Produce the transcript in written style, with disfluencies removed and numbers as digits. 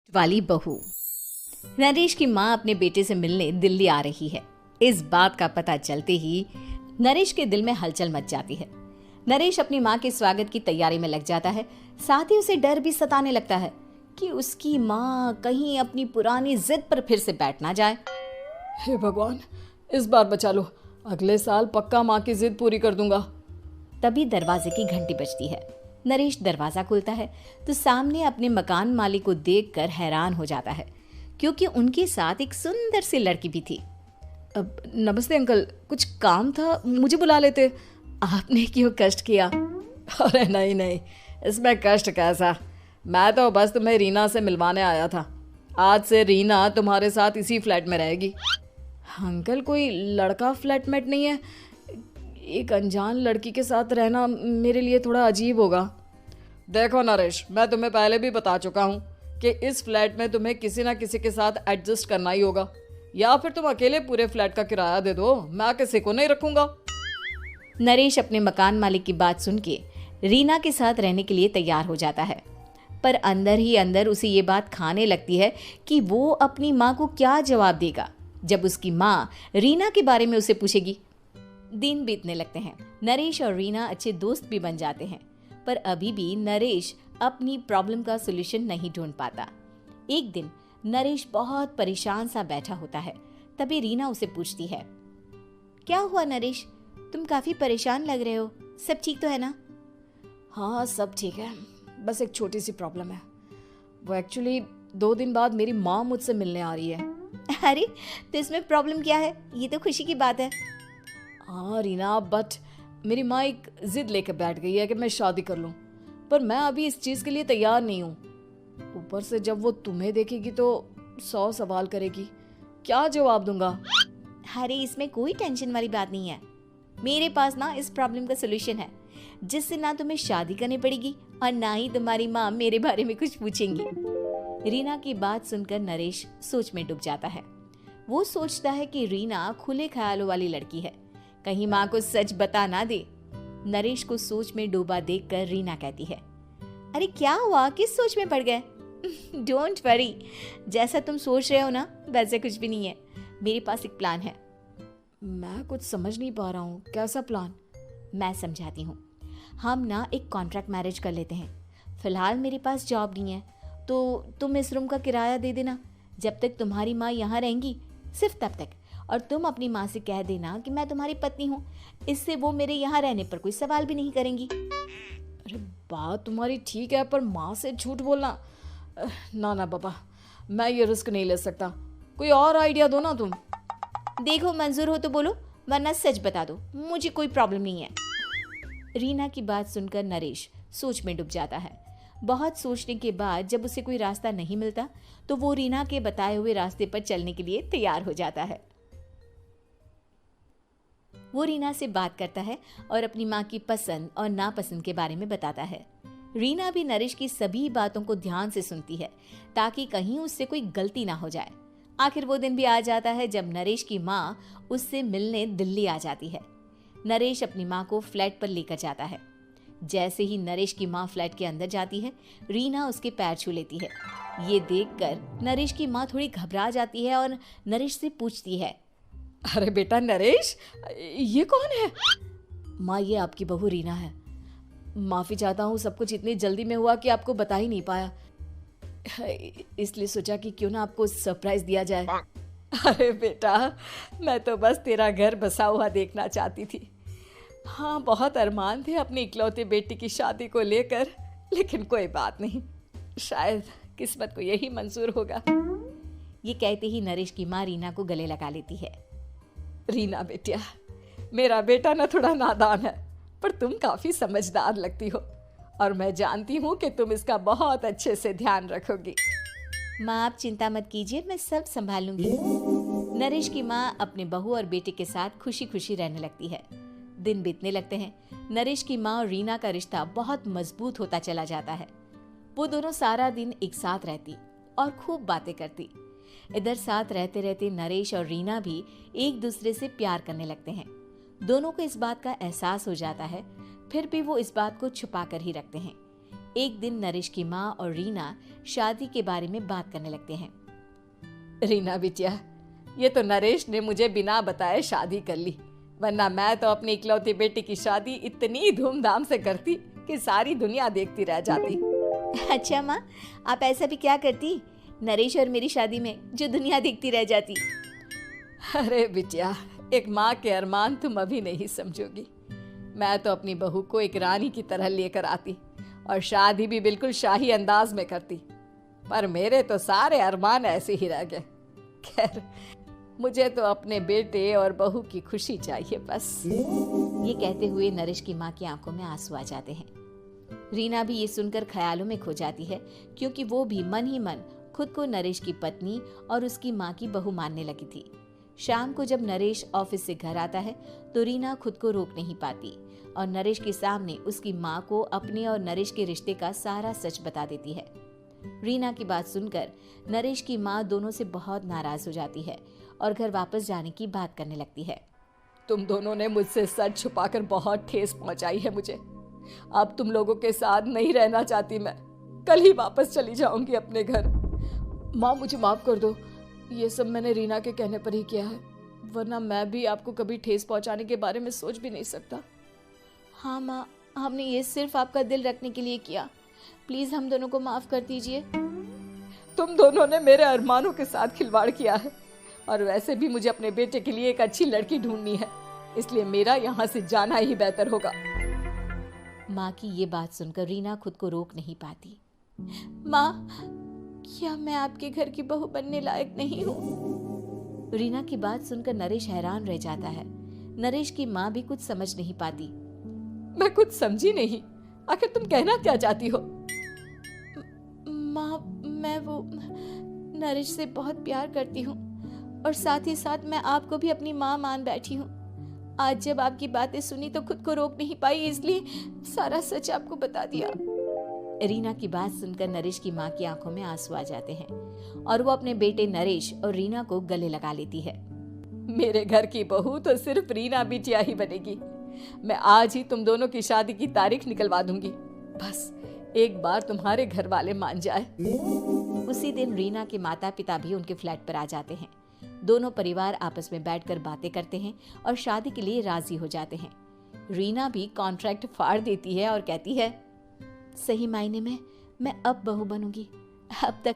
वाली बहू। नरेश की माँ अपने बेटे से मिलने दिल्ली आ रही है। इस बात का पता चलते ही नरेश के दिल में हलचल मच जाती है। नरेश अपनी माँ के स्वागत की तैयारी में लग जाता है। साथ ही उसे डर भी सताने लगता है कि उसकी माँ कहीं अपनी पुरानी जिद पर फिर से बैठ ना जाए। हे भगवान, इस बार बचा लो। अगले साल पक्का माँ की जिद पूरी कर दूंगा। तभी दरवाजे की घंटी बजती है। नरेश दरवाजा खोलता है तो सामने अपने मकान मालिक को देखकर हैरान हो जाता है, क्योंकि उनके साथ एक सुंदर सी लड़की भी थी। अब नमस्ते अंकल, कुछ काम था, मुझे बुला लेते। आपने क्यों कष्ट किया? अरे नहीं नहीं, इसमें कष्ट कैसा। मैं तो बस तुम्हें रीना से मिलवाने आया था। आज से रीना तुम्हारे साथ इसी फ्लैट में रहेगी। अंकल, कोई लड़का फ्लैटमेट नहीं है? एक अनजान लड़की के साथ रहना मेरे लिए थोड़ा अजीब होगा। देखो नरेश, मैं तुम्हें पहले भी बता चुका हूँ कि इस फ्लैट में तुम्हें किसी ना किसी के साथ एडजस्ट करना ही होगा, या फिर तुम अकेले पूरे फ्लैट का किराया दे दो, मैं किसी को नहीं रखूंगा। नरेश अपने मकान मालिक की बात सुन के रीना के साथ रहने के लिए तैयार हो जाता है, पर अंदर ही अंदर उसे ये बात खाने लगती है कि वो अपनी माँ को क्या जवाब देगा जब उसकी माँ रीना के बारे में उसे पूछेगी। दिन बीतने लगते हैं। नरेश और रीना अच्छे दोस्त भी बन जाते हैं, पर अभी भी नरेश अपनी प्रॉब्लम का सलूशन नहीं ढूंढ पाता। एक दिन नरेश बहुत परेशान सा बैठा होता है। तभी रीना उसे पूछती है, क्या हुआ नरेश, तुम काफी परेशान लग रहे हो, सब ठीक तो है ना? हाँ सब ठीक है, बस एक छोटी सी प्रॉब्लम है। वो एक्चुअली 2 दिन बाद मेरी माँ मुझसे मिलने आ रही है। अरे तो इसमें प्रॉब्लम क्या है, ये तो खुशी की बात है। हाँ रीना, बट मेरी माँ एक जिद लेकर बैठ गई है कि मैं शादी कर लूँ, पर मैं अभी इस चीज़ के लिए तैयार नहीं हूँ। ऊपर से जब वो तुम्हें देखेगी तो 100 सवाल करेगी, क्या जवाब दूंगा? अरे इसमें कोई टेंशन वाली बात नहीं है। मेरे पास ना इस प्रॉब्लम का सलूशन है, जिससे ना तुम्हें शादी करनी पड़ेगी और ना ही तुम्हारी माँ मेरे बारे में कुछ पूछेंगी। रीना की बात सुनकर नरेश सोच में डूब जाता है। वो सोचता है कि रीना खुले ख्यालों वाली लड़की है, कहीं माँ को सच बता ना दे। नरेश को सोच में डूबा देखकर रीना कहती है, अरे क्या हुआ, किस सोच में पड़ गए? डोंट वरी, जैसा तुम सोच रहे हो ना वैसे कुछ भी नहीं है। मेरे पास एक प्लान है। मैं कुछ समझ नहीं पा रहा हूँ, कैसा प्लान? मैं समझाती हूँ। हम ना एक कॉन्ट्रैक्ट मैरिज कर लेते हैं। फिलहाल मेरे पास जॉब नहीं है, तो तुम इस रूम का किराया दे देना जब तक तुम्हारी माँ यहाँ रहेंगी, सिर्फ तब तक। और तुम अपनी माँ से कह देना कि मैं तुम्हारी पत्नी हूँ, इससे वो मेरे यहाँ रहने पर कोई सवाल भी नहीं करेंगी। अरे बात तुम्हारी ठीक है, पर माँ से झूठ बोलना, ना ना बाबा, मैं ये रिस्क नहीं ले सकता। कोई और आइडिया दो ना तुम। देखो मंजूर हो तो बोलो, वरना सच बता दो, मुझे कोई प्रॉब्लम नहीं है। रीना की बात सुनकर नरेश सोच में डूब जाता है। बहुत सोचने के बाद जब उसे कोई रास्ता नहीं मिलता तो वो रीना के बताए हुए रास्ते पर चलने के लिए तैयार हो जाता है। वो रीना से बात करता है और अपनी माँ की पसंद और नापसंद के बारे में बताता है। रीना भी नरेश की सभी बातों को ध्यान से सुनती है, ताकि कहीं उससे कोई गलती ना हो जाए। आखिर वो दिन भी आ जाता है जब नरेश की माँ उससे मिलने दिल्ली आ जाती है। नरेश अपनी माँ को फ्लैट पर लेकर जाता है। जैसे ही नरेश की माँ फ्लैट के अंदर जाती है, रीना उसके पैर छू लेती है। ये देखकर नरेश की माँ थोड़ी घबरा जाती है और नरेश से पूछती है, अरे बेटा नरेश, ये कौन है? माँ ये आपकी बहू रीना है। माफ़ी चाहता हूँ, सब कुछ इतनी जल्दी में हुआ कि आपको बता ही नहीं पाया, इसलिए सोचा कि क्यों ना आपको सरप्राइज दिया जाए। अरे बेटा, मैं तो बस तेरा घर बसा हुआ देखना चाहती थी। हाँ, बहुत अरमान थे अपनी इकलौते बेटी की शादी को लेकर, लेकिन कोई बात नहीं, शायद किस्मत को यही मंजूर होगा। ये कहते ही नरेश की माँ रीना को गले लगा लेती है। रीना बेटिया, मेरा बेटा ना थोड़ा नादान है, पर तुम काफ़ी समझदार लगती हो, और मैं जानती हूँ कि तुम इसका बहुत अच्छे से ध्यान रखोगी। माँ आप चिंता मत कीजिए, मैं सब संभाल लूंगी। नरेश की माँ अपने बहू और बेटे के साथ खुशी खुशी रहने लगती है। दिन बीतने लगते हैं। नरेश की माँ और रीना का रिश्ता बहुत मजबूत होता चला जाता है। वो दोनों सारा दिन एक साथ रहती और खूब बातें करती। इधर साथ रहते रहते नरेश और रीना भी एक दूसरे से प्यार करने लगते हैं। दोनों को इस बात का एहसास हो जाता है, फिर भी वो इस बात को छुपा कर ही रखते हैं। एक दिन नरेश की माँ और रीना शादी के बारे में बात करने लगते हैं। रीना बिटिया, ये तो नरेश ने मुझे बिना बताए शादी कर ली, वरना मैं तो अपनी इकलौती बेटी की शादी इतनी धूमधाम से करती कि सारी दुनिया देखती रह जाती। अच्छा माँ, आप ऐसा भी क्या करती नरेश और मेरी शादी में जो दुनिया देखती रह जाती? अरे बिटिया, एक माँ के अरमान तुम अभी नहीं समझोगी। मैं तो अपनी बहू को एक रानी की तरह लेकर आती और शादी भी बिल्कुल शाही अंदाज में करती, पर मेरे तो सारे अरमान ऐसे ही रह गए। खैर, मुझे तो अपने बेटे और बहू की खुशी चाहिए बस। ये कहते हुए नरेश की माँ की आंखों में आंसू आ जाते हैं। रीना भी ये सुनकर ख्यालों में खो जाती है, क्योंकि वो भी मन ही मन खुद को नरेश की पत्नी और उसकी माँ की बहू मानने लगी थी। शाम को जब नरेश ऑफिस से घर आता है तो रीना खुद को रोक नहीं पाती और नरेश के सामने उसकी माँ को अपने और नरेश के रिश्ते का सारा सच बता देती है। रीना की बात सुनकर नरेश की माँ दोनों से बहुत नाराज हो जाती है और घर वापस जाने की बात करने लगती है। तुम दोनों ने मुझसे सच छुपाकर बहुत ठेस पहुंचाई है मुझे। अब तुम लोगों के साथ नहीं रहना चाहती मैं, कल ही वापस चली जाऊंगी अपने घर। माँ, मुझे माफ कर दो, ये सब मैंने रीना के कहने पर ही किया है, वरना मैं भी आपको कभी ठेस पहुंचाने के बारे में सोच भी नहीं सकता। हाँ माँ, हमने ये सिर्फ आपका दिल रखने के लिए किया, प्लीज हम दोनों को माफ कर दीजिए। तुम दोनों ने मेरे अरमानों के साथ खिलवाड़ किया है, और वैसे भी मुझे अपने बेटे के लिए एक अच्छी लड़की ढूंढनी है, इसलिए मेरा यहाँ से जाना ही बेहतर होगा। माँ की ये बात सुनकर रीना खुद को रोक नहीं पाती। माँ, क्या मैं आपके घर की बहू बनने लायक नहीं हूँ? रीना की बात सुनकर नरेश हैरान रह जाता है। नरेश की माँ भी कुछ समझ नहीं पाती। मैं कुछ समझी नहीं, आखिर तुम कहना क्या चाहती हो? माँ, मैं वो नरेश से बहुत प्यार करती हूँ और साथ ही साथ मैं आपको भी अपनी माँ मान बैठी हूँ। आज जब आपकी बातें सुनी तो खुद को रोक नहीं पाई, इसलिए सारा सच आपको बता दिया। रीना की बात सुनकर नरेश की माँ की आंखों में आंसू आ जाते हैं और वो अपने बेटे नरेश और रीना को गले लगा लेती है। मेरे घर की बहू तो सिर्फ रीना बिटिया ही बनेगी। मैं आज ही तुम दोनों की शादी की तारीख निकलवा दूंगी, बस एक बार तुम्हारे घर वाले मान जाए। उसी दिन रीना के माता पिता भी उनके फ्लैट पर आ जाते हैं। दोनों परिवार आपस में बैठकर बातें करते हैं और शादी के लिए राजी हो जाते हैं। रीना भी कॉन्ट्रैक्ट फाड़ देती है और कहती है, सही मायने में मैं अब बहू बनूंगी। अब तक